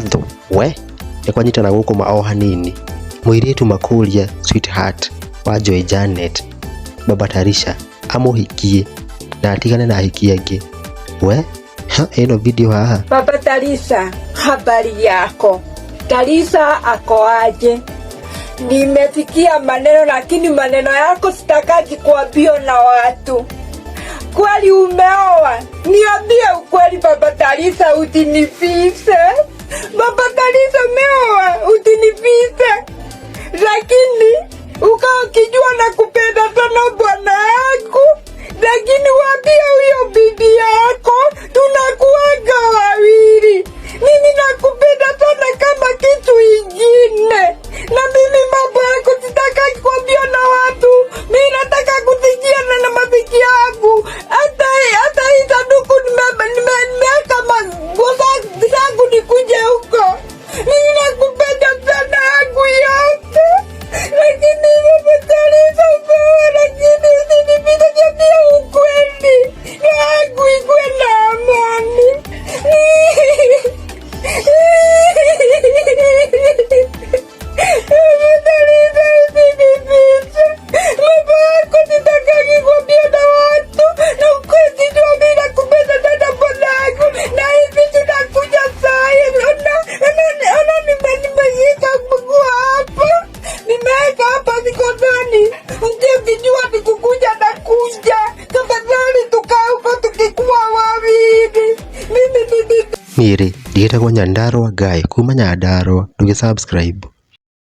ngatho we nikwanyitana guku mao hanini muiritu Makuria Sweetheart wa Joy Janet Baba Tarisha amuhikie na atigane na ahiki angi we ino video haha. Baba Tarisha, habari yako? Tarisha ako aje? Nimesikia maneno lakini maneno yako sitakaji kuambiwa na watu. Kweli umeoa? Niambie ukweli Baba Tarisha, utinifise. Baba Tarisha umeoa, utinifise. Lakini ukao kijua na kupenda sana bwana yangu. Lakini waambie huyo bibi yako tunakuanga wawili. Mimi nakupenda sana kama kitu ingine. Na mimi mambo yako sitaki kuambia na watu. Mimi nataka kusikia na mabiki yangu. Hata hii sanduku nimeweka manguo zangu nikuje huko. Mimi nakupenda sana yangu yote. Lakini Baba Tarisha umeoa, lakini usinipite jamia ukweli. Yangu ikuwe na amani. Baba Tarisha usinipite. Mambo yako sitakagi kuambia na watu. Na ukweli sijua mimi nakupenda sana bwanangu. Na hivi tunakuja saa hii. Ona nimeshika mguu hapa. Nimeweka hapa mikononi. Mtie ukijua nikukuja na kuja. Tafadhali tukae huko tukikuwa wawili. Miri ndigitagwo Nyandarua Guy kuma Nyandarua. Nduge subscribe.